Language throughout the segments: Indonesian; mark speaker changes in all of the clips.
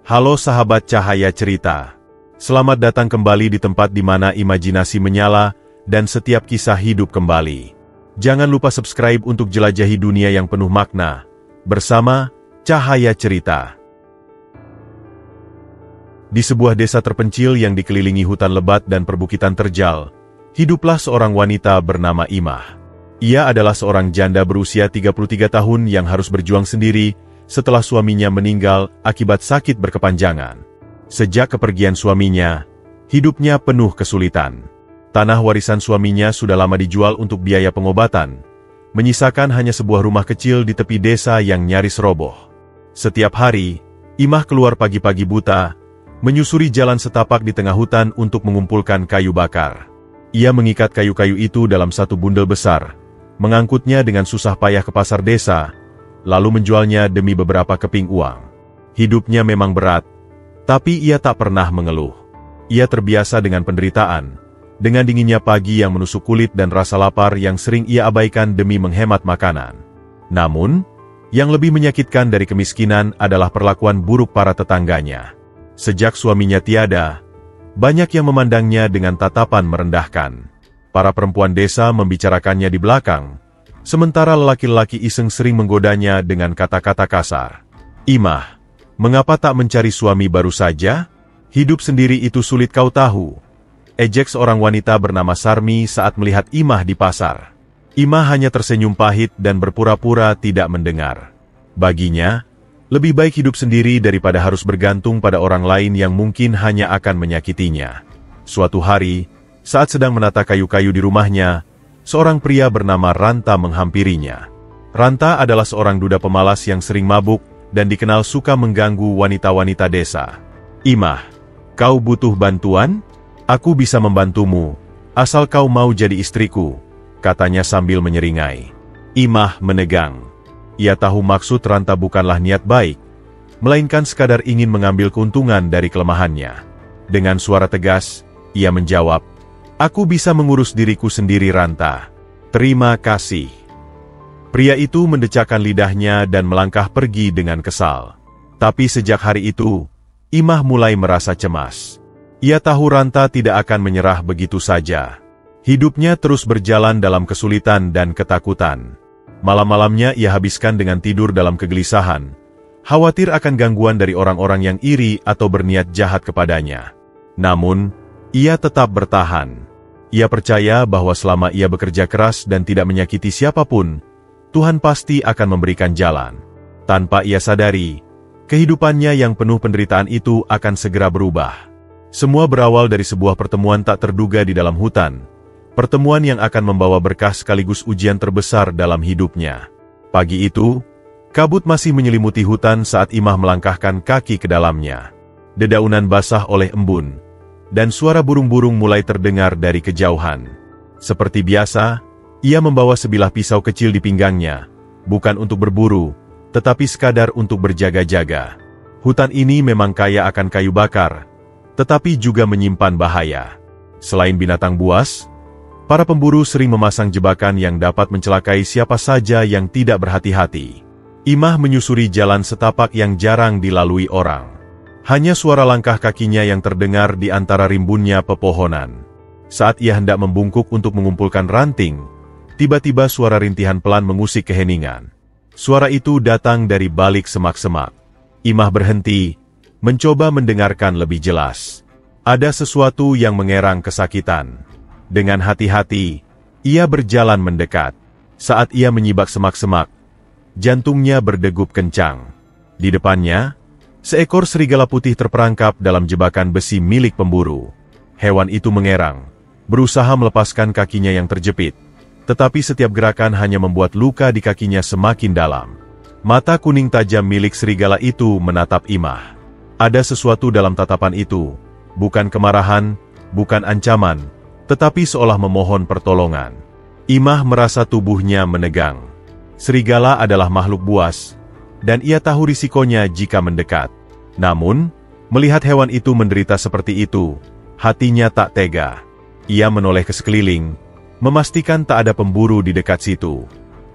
Speaker 1: Halo sahabat Cahaya Cerita. Selamat datang kembali di tempat di mana imajinasi menyala dan setiap kisah hidup kembali. Jangan lupa subscribe untuk jelajahi dunia yang penuh makna bersama Cahaya Cerita. Di sebuah desa terpencil yang dikelilingi hutan lebat dan perbukitan terjal, hiduplah seorang wanita bernama Imah. Ia adalah seorang janda berusia 33 tahun yang harus berjuang sendiri setelah suaminya meninggal akibat sakit berkepanjangan. Sejak kepergian suaminya, hidupnya penuh kesulitan. Tanah warisan suaminya sudah lama dijual untuk biaya pengobatan, menyisakan hanya sebuah rumah kecil di tepi desa yang nyaris roboh. Setiap hari, Imah keluar pagi-pagi buta, menyusuri jalan setapak di tengah hutan untuk mengumpulkan kayu bakar. Ia mengikat kayu-kayu itu dalam satu bundel besar, mengangkutnya dengan susah payah ke pasar desa, lalu menjualnya demi beberapa keping uang. Hidupnya memang berat, tapi ia tak pernah mengeluh. Ia terbiasa dengan penderitaan, dengan dinginnya pagi yang menusuk kulit dan rasa lapar yang sering ia abaikan demi menghemat makanan. Namun, yang lebih menyakitkan dari kemiskinan adalah perlakuan buruk para tetangganya. Sejak suaminya tiada, banyak yang memandangnya dengan tatapan merendahkan. Para perempuan desa membicarakannya di belakang, sementara lelaki-lelaki iseng sering menggodanya dengan kata-kata kasar. Imah, mengapa tak mencari suami baru saja? Hidup sendiri itu sulit kau tahu. Ejek seorang wanita bernama Sarmi saat melihat Imah di pasar. Imah hanya tersenyum pahit dan berpura-pura tidak mendengar. Baginya, lebih baik hidup sendiri daripada harus bergantung pada orang lain yang mungkin hanya akan menyakitinya. Suatu hari, saat sedang menata kayu-kayu di rumahnya, seorang pria bernama Ranta menghampirinya. Ranta adalah seorang duda pemalas yang sering mabuk dan dikenal suka mengganggu wanita-wanita desa. Imah, kau butuh bantuan? Aku bisa membantumu, asal kau mau jadi istriku, katanya sambil menyeringai. Imah menegang. Ia tahu maksud Ranta bukanlah niat baik, melainkan sekadar ingin mengambil keuntungan dari kelemahannya. Dengan suara tegas, ia menjawab, "Aku bisa mengurus diriku sendiri, Ranta. Terima kasih." Pria itu mendecakkan lidahnya dan melangkah pergi dengan kesal. Tapi sejak hari itu, Imah mulai merasa cemas. Ia tahu Ranta tidak akan menyerah begitu saja. Hidupnya terus berjalan dalam kesulitan dan ketakutan. Malam-malamnya ia habiskan dengan tidur dalam kegelisahan, khawatir akan gangguan dari orang-orang yang iri atau berniat jahat kepadanya. Namun, ia tetap bertahan. Ia percaya bahwa selama ia bekerja keras dan tidak menyakiti siapapun, Tuhan pasti akan memberikan jalan. Tanpa ia sadari, kehidupannya yang penuh penderitaan itu akan segera berubah. Semua berawal dari sebuah pertemuan tak terduga di dalam hutan. Pertemuan yang akan membawa berkah sekaligus ujian terbesar dalam hidupnya. Pagi itu, kabut masih menyelimuti hutan saat Imah melangkahkan kaki ke dalamnya. Dedaunan basah oleh embun, dan suara burung-burung mulai terdengar dari kejauhan. Seperti biasa, ia membawa sebilah pisau kecil di pinggangnya, bukan untuk berburu, tetapi sekadar untuk berjaga-jaga. Hutan ini memang kaya akan kayu bakar, tetapi juga menyimpan bahaya. Selain binatang buas, para pemburu sering memasang jebakan yang dapat mencelakai siapa saja yang tidak berhati-hati. Imah menyusuri jalan setapak yang jarang dilalui orang. Hanya suara langkah kakinya yang terdengar di antara rimbunnya pepohonan. Saat ia hendak membungkuk untuk mengumpulkan ranting, tiba-tiba suara rintihan pelan mengusik keheningan. Suara itu datang dari balik semak-semak. Imah berhenti, mencoba mendengarkan lebih jelas. Ada sesuatu yang mengerang kesakitan. Dengan hati-hati, ia berjalan mendekat. Saat ia menyibak semak-semak, jantungnya berdegup kencang. Di depannya, seekor serigala putih terperangkap dalam jebakan besi milik pemburu. Hewan itu mengerang, berusaha melepaskan kakinya yang terjepit, tetapi setiap gerakan hanya membuat luka di kakinya semakin dalam. Mata kuning tajam milik serigala itu menatap Imah. Ada sesuatu dalam tatapan itu, bukan kemarahan, bukan ancaman, tetapi seolah memohon pertolongan. Imah merasa tubuhnya menegang. Serigala adalah makhluk buas, dan ia tahu risikonya jika mendekat. Namun, melihat hewan itu menderita seperti itu, hatinya tak tega. Ia menoleh ke sekeliling, memastikan tak ada pemburu di dekat situ.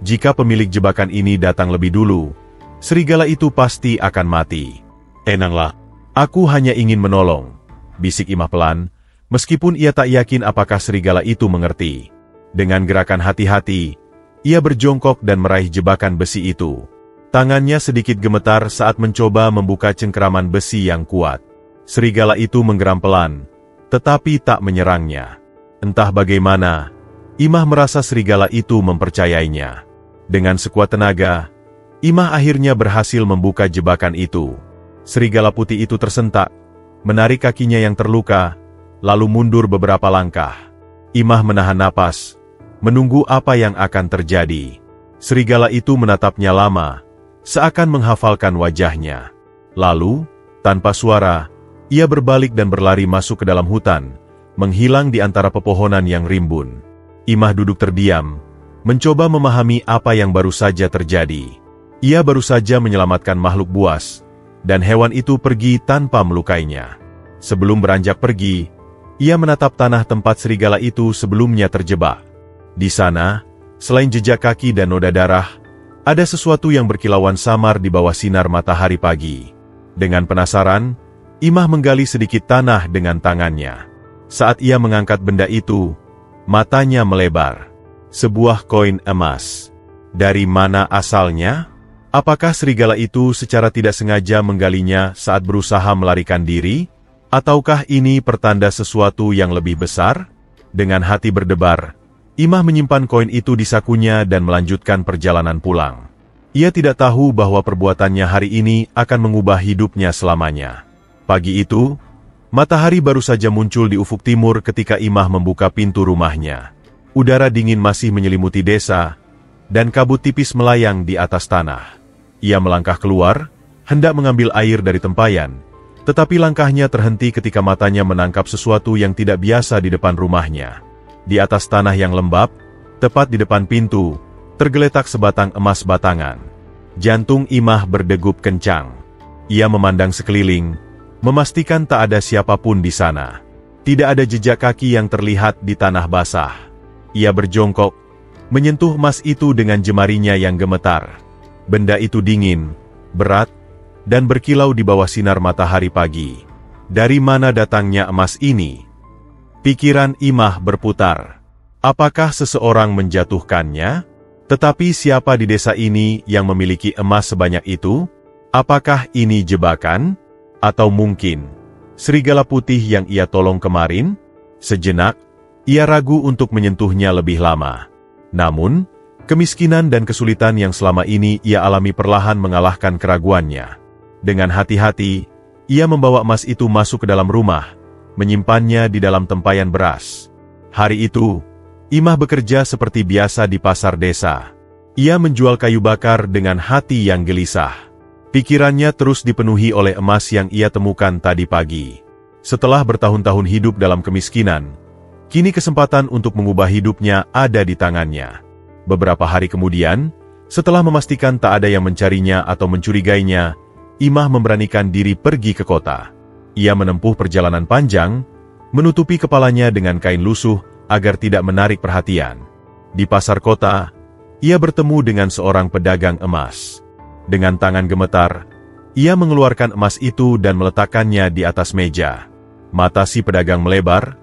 Speaker 1: Jika pemilik jebakan ini datang lebih dulu, serigala itu pasti akan mati. Tenanglah, Aku hanya ingin menolong, bisik Imah pelan, meskipun ia tak yakin apakah serigala itu mengerti. Dengan gerakan hati-hati, ia berjongkok dan meraih jebakan besi itu. Tangannya sedikit gemetar saat mencoba membuka cengkeraman besi yang kuat. Serigala itu menggeram pelan, tetapi tak menyerangnya. Entah bagaimana, Imah merasa serigala itu mempercayainya. Dengan sekuat tenaga, Imah akhirnya berhasil membuka jebakan itu. Serigala putih itu tersentak, menarik kakinya yang terluka, lalu mundur beberapa langkah. Imah menahan napas, menunggu apa yang akan terjadi. Serigala itu menatapnya lama, seakan menghafalkan wajahnya. Lalu, tanpa suara, ia berbalik dan berlari masuk ke dalam hutan, menghilang di antara pepohonan yang rimbun. Imah duduk terdiam, mencoba memahami apa yang baru saja terjadi. Ia baru saja menyelamatkan makhluk buas, dan hewan itu pergi tanpa melukainya. Sebelum beranjak pergi, ia menatap tanah tempat serigala itu sebelumnya terjebak. Di sana, selain jejak kaki dan noda darah, ada sesuatu yang berkilauan samar di bawah sinar matahari pagi. Dengan penasaran, Imah menggali sedikit tanah dengan tangannya. Saat ia mengangkat benda itu, matanya melebar. Sebuah koin emas. Dari mana asalnya? Apakah serigala itu secara tidak sengaja menggalinya saat berusaha melarikan diri? Ataukah ini pertanda sesuatu yang lebih besar? Dengan hati berdebar, Imah menyimpan koin itu di sakunya dan melanjutkan perjalanan pulang. Ia tidak tahu bahwa perbuatannya hari ini akan mengubah hidupnya selamanya. Pagi itu, matahari baru saja muncul di ufuk timur ketika Imah membuka pintu rumahnya. Udara dingin masih menyelimuti desa, dan kabut tipis melayang di atas tanah. Ia melangkah keluar, hendak mengambil air dari tempayan, tetapi langkahnya terhenti ketika matanya menangkap sesuatu yang tidak biasa di depan rumahnya. Di atas tanah yang lembab, tepat di depan pintu, tergeletak sebatang emas batangan. Jantung Imah berdegup kencang. Ia memandang sekeliling, memastikan tak ada siapapun di sana. Tidak ada jejak kaki yang terlihat di tanah basah. Ia berjongkok, menyentuh emas itu dengan jemarinya yang gemetar. Benda itu dingin, berat, dan berkilau di bawah sinar matahari pagi. Dari mana datangnya emas ini? Pikiran Imah berputar. Apakah seseorang menjatuhkannya? Tetapi siapa di desa ini yang memiliki emas sebanyak itu? Apakah ini jebakan? Atau mungkin, serigala putih yang ia tolong kemarin? Sejenak, ia ragu untuk menyentuhnya lebih lama. Namun, kemiskinan dan kesulitan yang selama ini ia alami perlahan mengalahkan keraguannya. Dengan hati-hati, ia membawa emas itu masuk ke dalam rumah, menyimpannya di dalam tempayan beras. Hari itu, Imah bekerja seperti biasa di pasar desa. Ia menjual kayu bakar dengan hati yang gelisah. Pikirannya terus dipenuhi oleh emas yang ia temukan tadi pagi. Setelah bertahun-tahun hidup dalam kemiskinan, kini kesempatan untuk mengubah hidupnya ada di tangannya. Beberapa hari kemudian, setelah memastikan tak ada yang mencarinya atau mencurigainya, Imah memberanikan diri pergi ke kota. Ia menempuh perjalanan panjang, menutupi kepalanya dengan kain lusuh agar tidak menarik perhatian. Di pasar kota, ia bertemu dengan seorang pedagang emas. Dengan tangan gemetar, ia mengeluarkan emas itu dan meletakkannya di atas meja. Mata si pedagang melebar,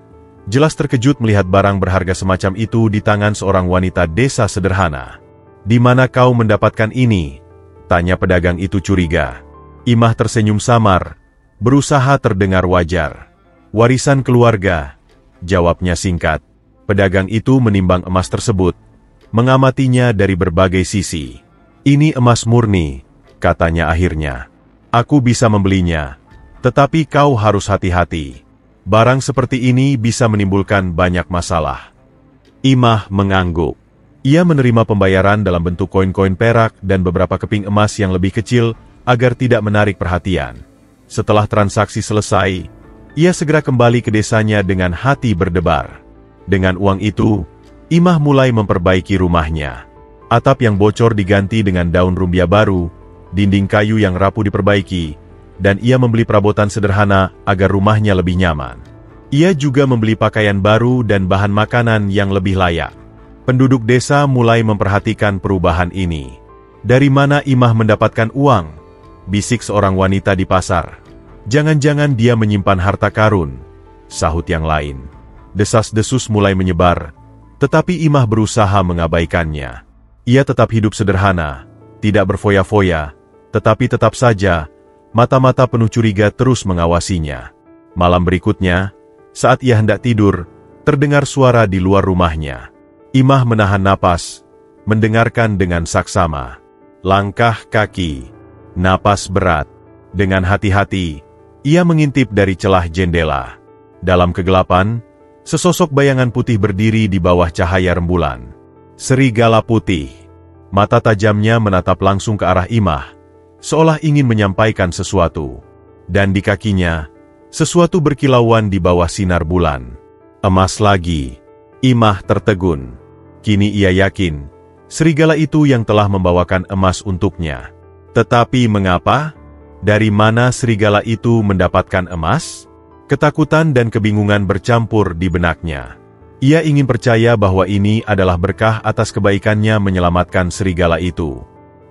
Speaker 1: jelas terkejut melihat barang berharga semacam itu di tangan seorang wanita desa sederhana. "Di mana kau mendapatkan ini?" tanya pedagang itu curiga. Imah tersenyum samar, berusaha terdengar wajar. "Warisan keluarga," jawabnya singkat. Pedagang itu menimbang emas tersebut, mengamatinya dari berbagai sisi. "Ini emas murni," katanya akhirnya. "Aku bisa membelinya, tetapi kau harus hati-hati. Barang seperti ini bisa menimbulkan banyak masalah." Imah mengangguk. Ia menerima pembayaran dalam bentuk koin-koin perak dan beberapa keping emas yang lebih kecil agar tidak menarik perhatian. Setelah transaksi selesai, ia segera kembali ke desanya dengan hati berdebar. Dengan uang itu, Imah mulai memperbaiki rumahnya. Atap yang bocor diganti dengan daun rumbia baru, dinding kayu yang rapuh diperbaiki, dan ia membeli perabotan sederhana agar rumahnya lebih nyaman. Ia juga membeli pakaian baru dan bahan makanan yang lebih layak. Penduduk desa mulai memperhatikan perubahan ini. "Dari mana Imah mendapatkan uang?" bisik seorang wanita di pasar. Jangan-jangan dia menyimpan harta karun, sahut yang lain. Desas-desus mulai menyebar, tetapi Imah berusaha mengabaikannya. Ia tetap hidup sederhana, tidak berfoya-foya, tetapi tetap saja, mata-mata penuh curiga terus mengawasinya. Malam berikutnya, saat ia hendak tidur, terdengar suara di luar rumahnya. Imah menahan napas, mendengarkan dengan saksama. Langkah kaki, napas berat. Dengan hati-hati, ia mengintip dari celah jendela. Dalam kegelapan, sesosok bayangan putih berdiri di bawah cahaya rembulan. Serigala putih. Mata tajamnya menatap langsung ke arah Imah, seolah ingin menyampaikan sesuatu. Dan di kakinya, sesuatu berkilauan di bawah sinar bulan. Emas lagi. Imah tertegun. Kini ia yakin, serigala itu yang telah membawakan emas untuknya. Tetapi mengapa? Dari mana serigala itu mendapatkan emas? Ketakutan dan kebingungan bercampur di benaknya. Ia ingin percaya bahwa ini adalah berkah atas kebaikannya menyelamatkan serigala itu.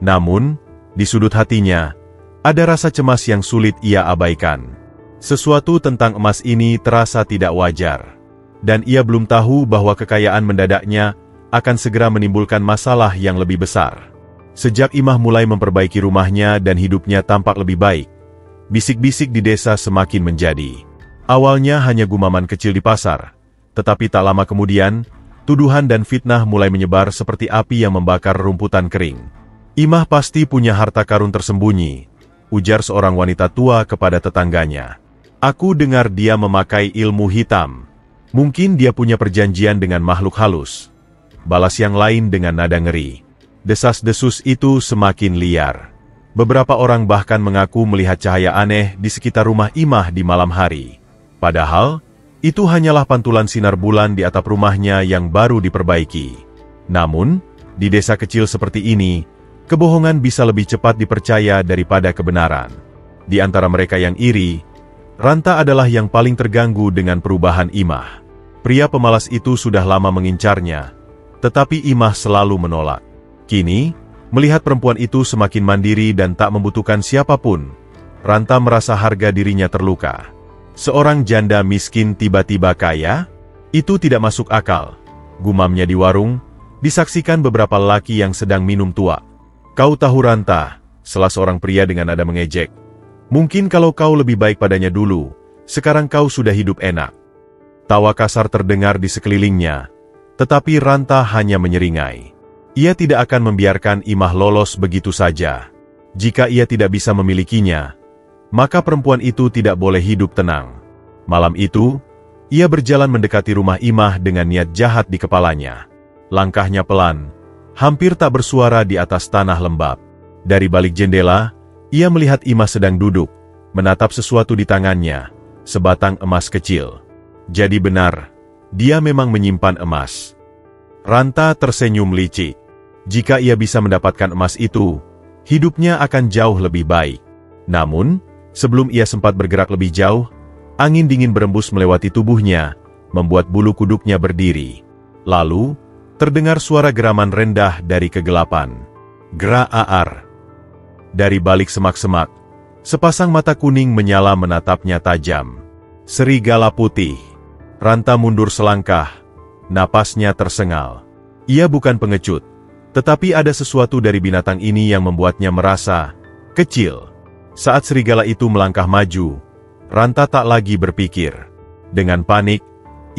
Speaker 1: Namun, di sudut hatinya, ada rasa cemas yang sulit ia abaikan. Sesuatu tentang emas ini terasa tidak wajar. Dan ia belum tahu bahwa kekayaan mendadaknya akan segera menimbulkan masalah yang lebih besar. Sejak Imah mulai memperbaiki rumahnya dan hidupnya tampak lebih baik, bisik-bisik di desa semakin menjadi. Awalnya hanya gumaman kecil di pasar, tetapi tak lama kemudian, tuduhan dan fitnah mulai menyebar seperti api yang membakar rumputan kering. Imah pasti punya harta karun tersembunyi, ujar seorang wanita tua kepada tetangganya. Aku dengar dia memakai ilmu hitam. Mungkin dia punya perjanjian dengan makhluk halus. Balas yang lain dengan nada ngeri. Desas-desus itu semakin liar. Beberapa orang bahkan mengaku melihat cahaya aneh di sekitar rumah Imah di malam hari. Padahal, itu hanyalah pantulan sinar bulan di atap rumahnya yang baru diperbaiki. Namun, di desa kecil seperti ini, kebohongan bisa lebih cepat dipercaya daripada kebenaran. Di antara mereka yang iri, Ranta adalah yang paling terganggu dengan perubahan Imah. Pria pemalas itu sudah lama mengincarnya, tetapi Imah selalu menolak. Kini, melihat perempuan itu semakin mandiri dan tak membutuhkan siapapun, Ranta merasa harga dirinya terluka. Seorang janda miskin tiba-tiba kaya? Itu tidak masuk akal. Gumamnya di warung, disaksikan beberapa lelaki yang sedang minum tua. Kau tahu Ranta, salah seorang pria dengan nada mengejek. Mungkin kalau kau lebih baik padanya dulu, sekarang kau sudah hidup enak. Tawa kasar terdengar di sekelilingnya, tetapi Ranta hanya menyeringai. Ia tidak akan membiarkan Imah lolos begitu saja. Jika ia tidak bisa memilikinya, maka perempuan itu tidak boleh hidup tenang. Malam itu, ia berjalan mendekati rumah Imah dengan niat jahat di kepalanya. Langkahnya pelan, hampir tak bersuara di atas tanah lembab. Dari balik jendela, ia melihat Imah sedang duduk, menatap sesuatu di tangannya, sebatang emas kecil. Jadi benar, dia memang menyimpan emas. Ranta tersenyum licik. Jika ia bisa mendapatkan emas itu, hidupnya akan jauh lebih baik. Namun, sebelum ia sempat bergerak lebih jauh, angin dingin berembus melewati tubuhnya, membuat bulu kuduknya berdiri. Lalu, terdengar suara geraman rendah dari kegelapan. Gra-aar. Dari balik semak-semak, sepasang mata kuning menyala menatapnya tajam. Serigala putih. Ranta mundur selangkah, napasnya tersengal. Ia bukan pengecut, tetapi ada sesuatu dari binatang ini yang membuatnya merasa kecil. Saat serigala itu melangkah maju, Ranta tak lagi berpikir. Dengan panik,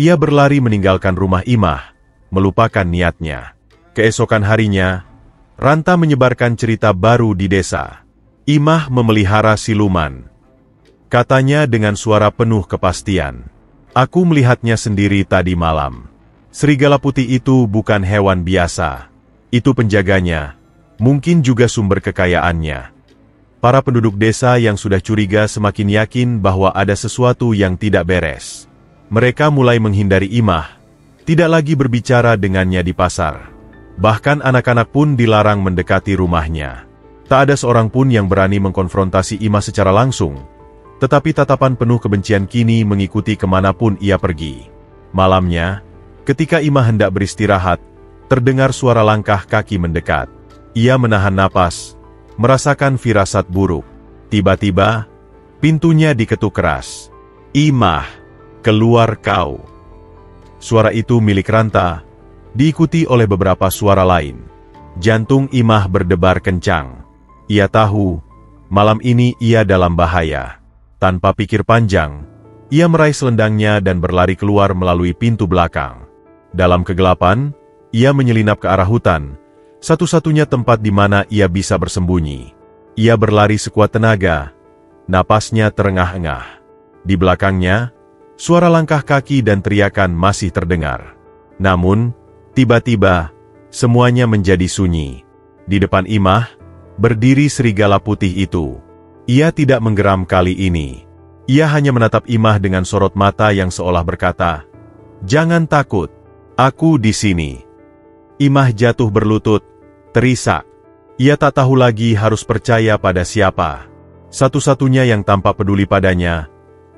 Speaker 1: ia berlari meninggalkan rumah Imah, melupakan niatnya. Keesokan harinya, Ranta menyebarkan cerita baru di desa. Imah memelihara siluman. Katanya dengan suara penuh kepastian. Aku melihatnya sendiri tadi malam. Serigala putih itu bukan hewan biasa. Itu penjaganya, mungkin juga sumber kekayaannya. Para penduduk desa yang sudah curiga semakin yakin bahwa ada sesuatu yang tidak beres. Mereka mulai menghindari Imah, tidak lagi berbicara dengannya di pasar. Bahkan anak-anak pun dilarang mendekati rumahnya. Tak ada seorang pun yang berani mengkonfrontasi Imah secara langsung, tetapi tatapan penuh kebencian kini mengikuti kemanapun ia pergi. Malamnya, ketika Imah hendak beristirahat, terdengar suara langkah kaki mendekat. Ia menahan napas, merasakan firasat buruk. Tiba-tiba, Pintunya diketuk keras. "Imah, keluar kau!" Suara itu milik Ranta, diikuti oleh beberapa suara lain. Jantung Imah berdebar kencang. Ia tahu, malam ini ia dalam bahaya. Tanpa pikir panjang, ia meraih selendangnya dan berlari keluar melalui pintu belakang. Dalam kegelapan, ia menyelinap ke arah hutan, satu-satunya tempat di mana ia bisa bersembunyi. Ia berlari sekuat tenaga, napasnya terengah-engah. Di belakangnya, suara langkah kaki dan teriakan masih terdengar. Namun, tiba-tiba, semuanya menjadi sunyi. Di depan Imah, berdiri serigala putih itu. Ia tidak menggeram kali ini. Ia hanya menatap Imah dengan sorot mata yang seolah berkata, "Jangan takut, aku di sini." Imah jatuh berlutut, terisak. Ia tak tahu lagi harus percaya pada siapa. Satu-satunya yang tampak peduli padanya,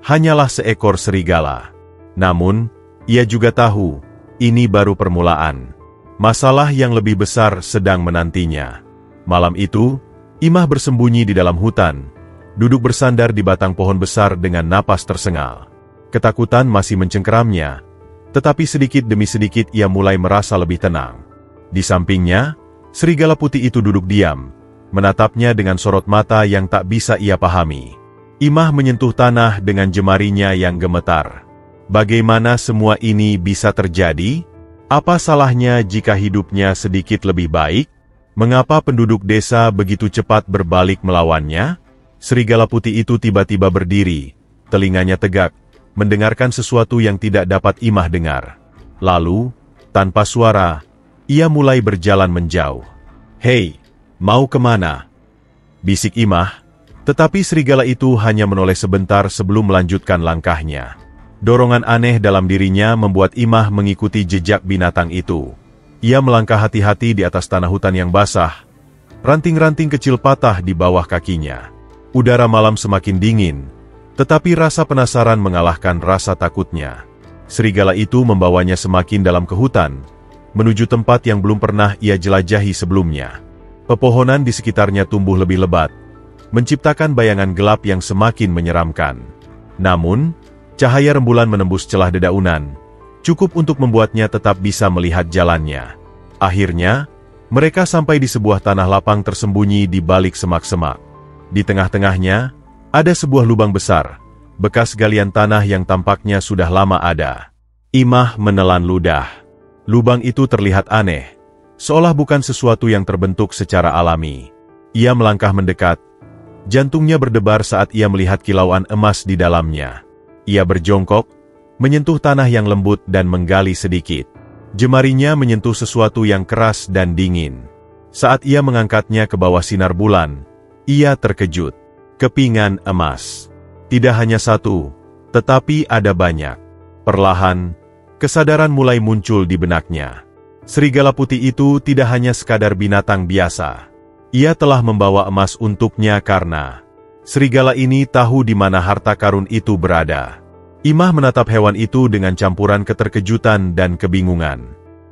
Speaker 1: hanyalah seekor serigala. Namun, ia juga tahu, ini baru permulaan. Masalah yang lebih besar sedang menantinya. Malam itu, Imah bersembunyi di dalam hutan, duduk bersandar di batang pohon besar dengan napas tersengal. Ketakutan masih mencengkeramnya, tetapi sedikit demi sedikit ia mulai merasa lebih tenang. Di sampingnya, serigala putih itu duduk diam, menatapnya dengan sorot mata yang tak bisa ia pahami. Imah menyentuh tanah dengan jemarinya yang gemetar. Bagaimana semua ini bisa terjadi? Apa salahnya jika hidupnya sedikit lebih baik? Mengapa penduduk desa begitu cepat berbalik melawannya? Serigala putih itu tiba-tiba berdiri, telinganya tegak, mendengarkan sesuatu yang tidak dapat Imah dengar. Lalu, tanpa suara, ia mulai berjalan menjauh. "Hei, mau kemana?" bisik Imah, tetapi serigala itu hanya menoleh sebentar sebelum melanjutkan langkahnya. Dorongan aneh dalam dirinya membuat Imah mengikuti jejak binatang itu. Ia melangkah hati-hati di atas tanah hutan yang basah. Ranting-ranting kecil patah di bawah kakinya. Udara malam semakin dingin, tetapi rasa penasaran mengalahkan rasa takutnya. Serigala itu membawanya semakin dalam ke hutan, menuju tempat yang belum pernah ia jelajahi sebelumnya. Pepohonan di sekitarnya tumbuh lebih lebat, menciptakan bayangan gelap yang semakin menyeramkan. Namun, cahaya rembulan menembus celah dedaunan, cukup untuk membuatnya tetap bisa melihat jalannya. Akhirnya, mereka sampai di sebuah tanah lapang tersembunyi di balik semak-semak. Di tengah-tengahnya, ada sebuah lubang besar, bekas galian tanah yang tampaknya sudah lama ada. Imah menelan ludah. Lubang itu terlihat aneh, seolah bukan sesuatu yang terbentuk secara alami. Ia melangkah mendekat. Jantungnya berdebar saat ia melihat kilauan emas di dalamnya. Ia berjongkok, menyentuh tanah yang lembut dan menggali sedikit. Jemarinya menyentuh sesuatu yang keras dan dingin. Saat ia mengangkatnya ke bawah sinar bulan, ia terkejut. Kepingan emas. Tidak hanya satu, tetapi ada banyak. Perlahan, kesadaran mulai muncul di benaknya. Serigala putih itu tidak hanya sekadar binatang biasa. Ia telah membawa emas untuknya karena serigala ini tahu di mana harta karun itu berada. Imah menatap hewan itu dengan campuran keterkejutan dan kebingungan.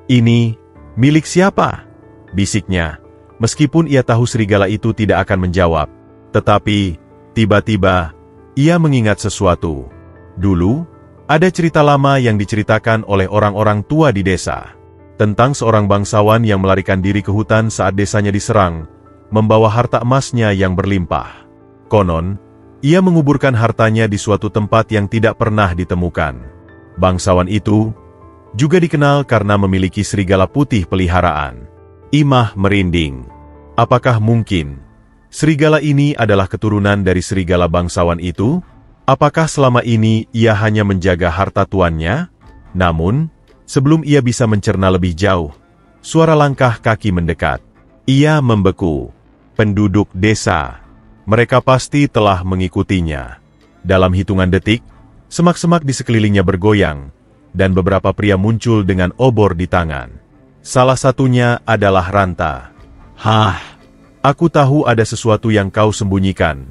Speaker 1: "Ini milik siapa?" bisiknya, meskipun ia tahu serigala itu tidak akan menjawab. Tetapi, tiba-tiba, ia mengingat sesuatu. Dulu, ada cerita lama yang diceritakan oleh orang-orang tua di desa, tentang seorang bangsawan yang melarikan diri ke hutan saat desanya diserang, membawa harta emasnya yang berlimpah. Konon, ia menguburkan hartanya di suatu tempat yang tidak pernah ditemukan. Bangsawan itu juga dikenal karena memiliki serigala putih peliharaan. Imah merinding. Apakah mungkin serigala ini adalah keturunan dari serigala bangsawan itu? Apakah selama ini ia hanya menjaga harta tuannya? Namun, sebelum ia bisa mencerna lebih jauh, suara langkah kaki mendekat. Ia membeku. Penduduk desa. Mereka pasti telah mengikutinya. Dalam hitungan detik, semak-semak di sekelilingnya bergoyang, dan beberapa pria muncul dengan obor di tangan. Salah satunya adalah Ranta. "Hah, aku tahu ada sesuatu yang kau sembunyikan."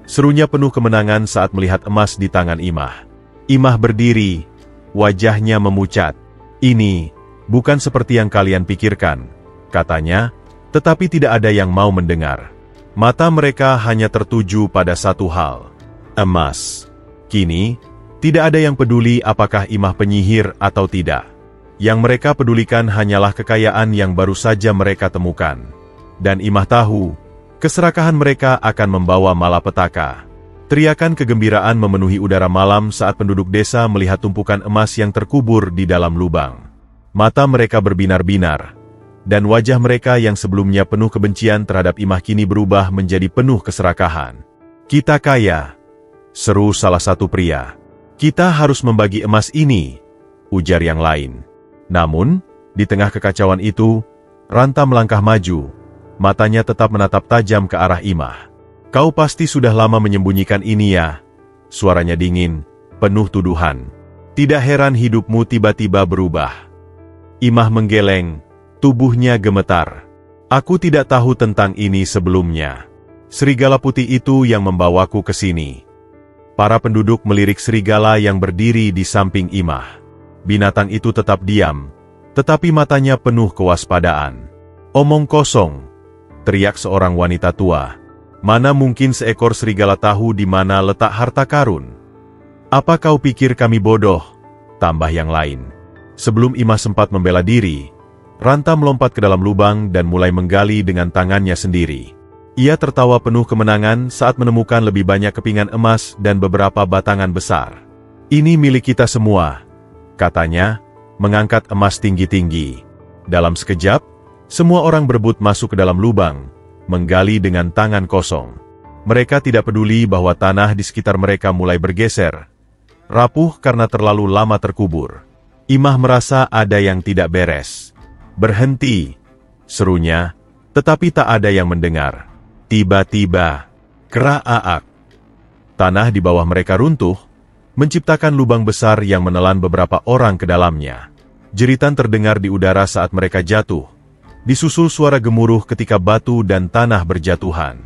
Speaker 1: Serunya penuh kemenangan saat melihat emas di tangan Imah. Imah berdiri, wajahnya memucat. "Ini bukan seperti yang kalian pikirkan," katanya, tetapi tidak ada yang mau mendengar. Mata mereka hanya tertuju pada satu hal. emas. Kini, tidak ada yang peduli apakah Imah penyihir atau tidak. Yang mereka pedulikan hanyalah kekayaan yang baru saja mereka temukan. Dan Imah tahu, keserakahan mereka akan membawa malapetaka. Teriakan kegembiraan memenuhi udara malam saat penduduk desa melihat tumpukan emas yang terkubur di dalam lubang. Mata mereka berbinar-binar, dan wajah mereka yang sebelumnya penuh kebencian terhadap Imah kini berubah menjadi penuh keserakahan. "Kita kaya," seru salah satu pria. "Kita harus membagi emas ini," ujar yang lain. Namun, di tengah kekacauan itu, Ranta melangkah maju, matanya tetap menatap tajam ke arah Imah. "Kau pasti sudah lama menyembunyikan ini ya?" Suaranya dingin, penuh tuduhan. "Tidak heran hidupmu tiba-tiba berubah." Imah menggeleng, tubuhnya gemetar. "Aku tidak tahu tentang ini sebelumnya. Serigala putih itu yang membawaku ke sini." Para penduduk melirik serigala yang berdiri di samping Imah. Binatang itu tetap diam, tetapi matanya penuh kewaspadaan. "Omong kosong," teriak seorang wanita tua. "Mana mungkin seekor serigala tahu di mana letak harta karun?" "Apa kau pikir kami bodoh?" tambah yang lain. Sebelum Imah sempat membela diri, Ranta melompat ke dalam lubang dan mulai menggali dengan tangannya sendiri. Ia tertawa penuh kemenangan saat menemukan lebih banyak kepingan emas dan beberapa batangan besar. "Ini milik kita semua," katanya, mengangkat emas tinggi-tinggi. Dalam sekejap, semua orang berebut masuk ke dalam lubang, menggali dengan tangan kosong. Mereka tidak peduli bahwa tanah di sekitar mereka mulai bergeser, rapuh karena terlalu lama terkubur. Imah merasa ada yang tidak beres. "Berhenti!" serunya, tetapi tak ada yang mendengar. Tiba-tiba, keraak. Tanah di bawah mereka runtuh, menciptakan lubang besar yang menelan beberapa orang ke dalamnya. Jeritan terdengar di udara saat mereka jatuh, disusul suara gemuruh ketika batu dan tanah berjatuhan.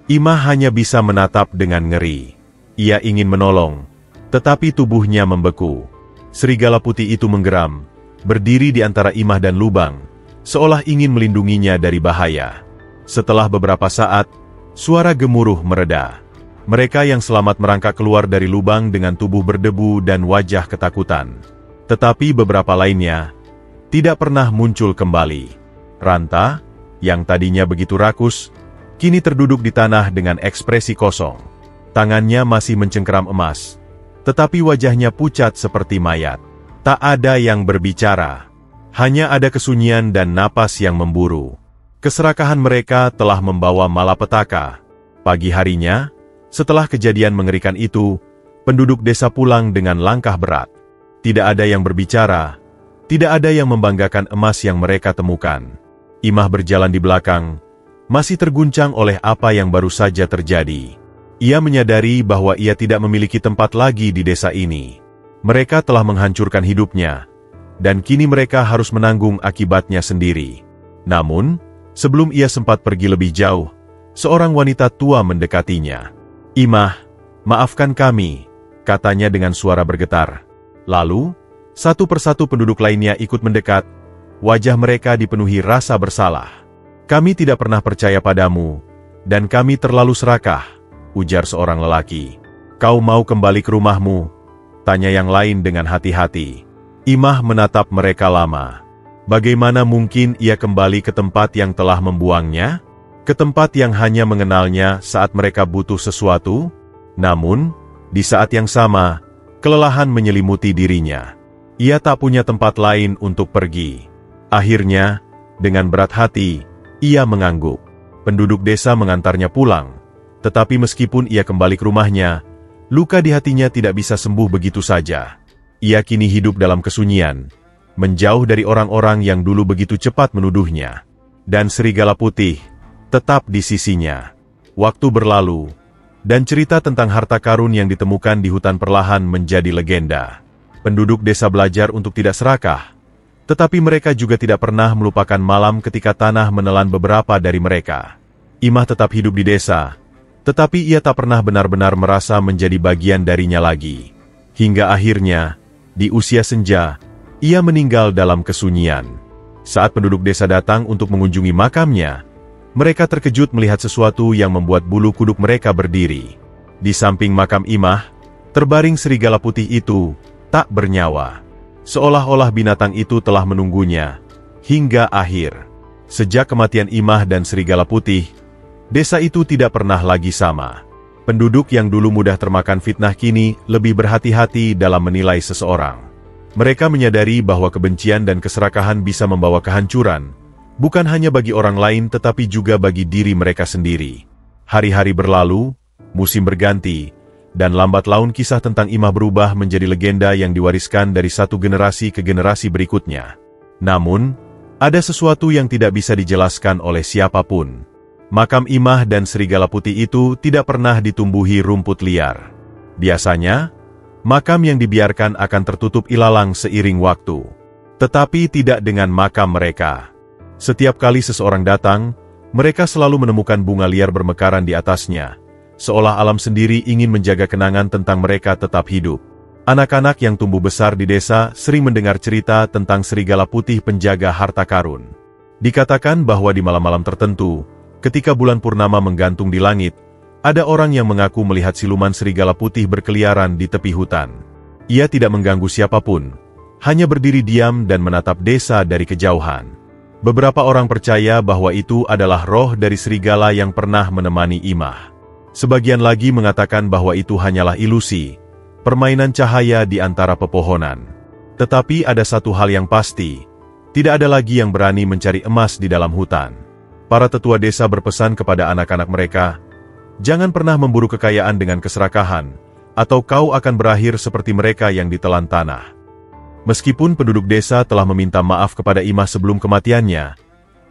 Speaker 1: Imah hanya bisa menatap dengan ngeri. Ia ingin menolong, tetapi tubuhnya membeku. Serigala putih itu menggeram, berdiri di antara Imah dan lubang, seolah ingin melindunginya dari bahaya. Setelah beberapa saat, suara gemuruh mereda. Mereka yang selamat merangkak keluar dari lubang dengan tubuh berdebu dan wajah ketakutan. Tetapi beberapa lainnya tidak pernah muncul kembali. Ranta, yang tadinya begitu rakus, kini terduduk di tanah dengan ekspresi kosong. Tangannya masih mencengkeram emas, tetapi wajahnya pucat seperti mayat. Tak ada yang berbicara. Hanya ada kesunyian dan napas yang memburu. Keserakahan mereka telah membawa malapetaka. Pagi harinya, setelah kejadian mengerikan itu, penduduk desa pulang dengan langkah berat. Tidak ada yang berbicara, tidak ada yang membanggakan emas yang mereka temukan. Imah berjalan di belakang, masih terguncang oleh apa yang baru saja terjadi. Ia menyadari bahwa ia tidak memiliki tempat lagi di desa ini. Mereka telah menghancurkan hidupnya, dan kini mereka harus menanggung akibatnya sendiri. Namun, sebelum ia sempat pergi lebih jauh, seorang wanita tua mendekatinya. "Imah, maafkan kami," katanya dengan suara bergetar. Lalu, satu persatu penduduk lainnya ikut mendekat, wajah mereka dipenuhi rasa bersalah. "Kami tidak pernah percaya padamu, dan kami terlalu serakah," ujar seorang lelaki. "Kau mau kembali ke rumahmu?" tanya yang lain dengan hati-hati. Imah menatap mereka lama. Bagaimana mungkin ia kembali ke tempat yang telah membuangnya? Ke tempat yang hanya mengenalnya saat mereka butuh sesuatu? Namun, di saat yang sama, kelelahan menyelimuti dirinya. Ia tak punya tempat lain untuk pergi. Akhirnya, dengan berat hati, ia mengangguk. Penduduk desa mengantarnya pulang. Tetapi meskipun ia kembali ke rumahnya, luka di hatinya tidak bisa sembuh begitu saja. Ia kini hidup dalam kesunyian, menjauh dari orang-orang yang dulu begitu cepat menuduhnya. Dan serigala putih tetap di sisinya. Waktu berlalu, dan cerita tentang harta karun yang ditemukan di hutan perlahan menjadi legenda. Penduduk desa belajar untuk tidak serakah, tetapi mereka juga tidak pernah melupakan malam ketika tanah menelan beberapa dari mereka. Imah tetap hidup di desa, tetapi ia tak pernah benar-benar merasa menjadi bagian darinya lagi. Hingga akhirnya, di usia senja, ia meninggal dalam kesunyian. Saat penduduk desa datang untuk mengunjungi makamnya, mereka terkejut melihat sesuatu yang membuat bulu kuduk mereka berdiri. Di samping makam Imah, terbaring serigala putih itu, tak bernyawa. Seolah-olah binatang itu telah menunggunya, hingga akhir. Sejak kematian Imah dan serigala putih, desa itu tidak pernah lagi sama. Penduduk yang dulu mudah termakan fitnah kini lebih berhati-hati dalam menilai seseorang. Mereka menyadari bahwa kebencian dan keserakahan bisa membawa kehancuran, bukan hanya bagi orang lain tetapi juga bagi diri mereka sendiri. Hari-hari berlalu, musim berganti, dan lambat laun kisah tentang Imah berubah menjadi legenda yang diwariskan dari satu generasi ke generasi berikutnya. Namun, ada sesuatu yang tidak bisa dijelaskan oleh siapapun. Makam Imah dan serigala putih itu tidak pernah ditumbuhi rumput liar. Biasanya, makam yang dibiarkan akan tertutup ilalang seiring waktu. Tetapi tidak dengan makam mereka. Setiap kali seseorang datang, mereka selalu menemukan bunga liar bermekaran di atasnya, seolah alam sendiri ingin menjaga kenangan tentang mereka tetap hidup. Anak-anak yang tumbuh besar di desa sering mendengar cerita tentang serigala putih penjaga harta karun. Dikatakan bahwa di malam-malam tertentu, ketika bulan purnama menggantung di langit, ada orang yang mengaku melihat siluman serigala putih berkeliaran di tepi hutan. Ia tidak mengganggu siapapun, hanya berdiri diam dan menatap desa dari kejauhan. Beberapa orang percaya bahwa itu adalah roh dari serigala yang pernah menemani Imah. Sebagian lagi mengatakan bahwa itu hanyalah ilusi, permainan cahaya di antara pepohonan. Tetapi ada satu hal yang pasti, tidak ada lagi yang berani mencari emas di dalam hutan. Para tetua desa berpesan kepada anak-anak mereka, jangan pernah memburu kekayaan dengan keserakahan, atau kau akan berakhir seperti mereka yang ditelan tanah. Meskipun penduduk desa telah meminta maaf kepada Imah sebelum kematiannya,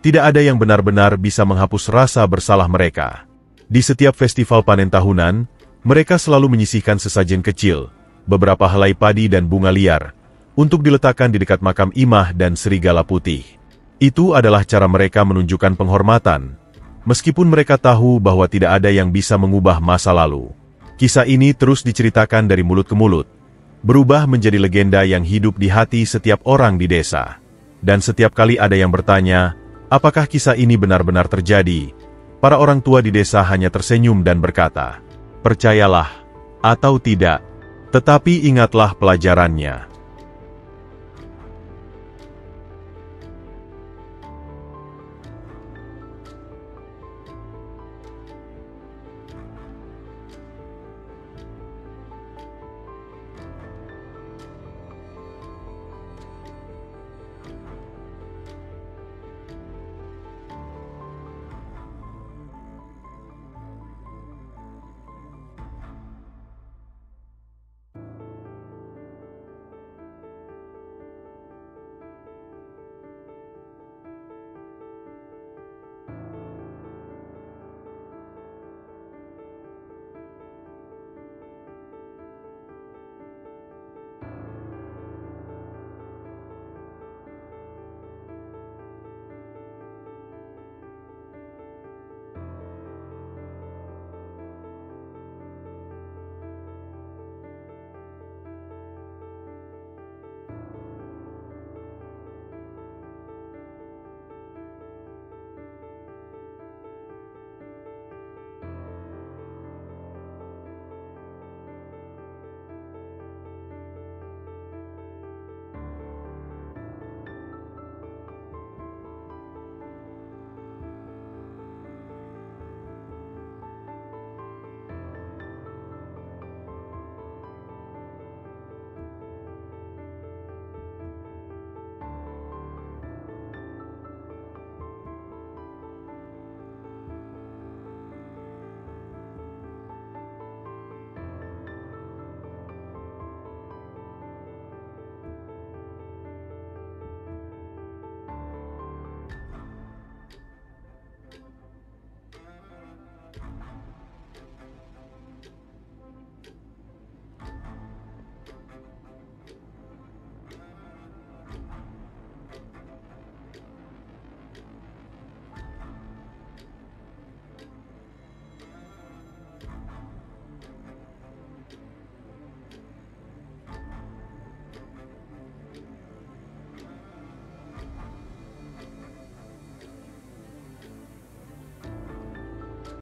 Speaker 1: tidak ada yang benar-benar bisa menghapus rasa bersalah mereka. Di setiap festival panen tahunan, mereka selalu menyisihkan sesajen kecil, beberapa helai padi dan bunga liar, untuk diletakkan di dekat makam Imah dan serigala putih. Itu adalah cara mereka menunjukkan penghormatan, meskipun mereka tahu bahwa tidak ada yang bisa mengubah masa lalu. Kisah ini terus diceritakan dari mulut ke mulut, berubah menjadi legenda yang hidup di hati setiap orang di desa. Dan setiap kali ada yang bertanya, apakah kisah ini benar-benar terjadi? Para orang tua di desa hanya tersenyum dan berkata, percayalah, atau tidak, tetapi ingatlah pelajarannya.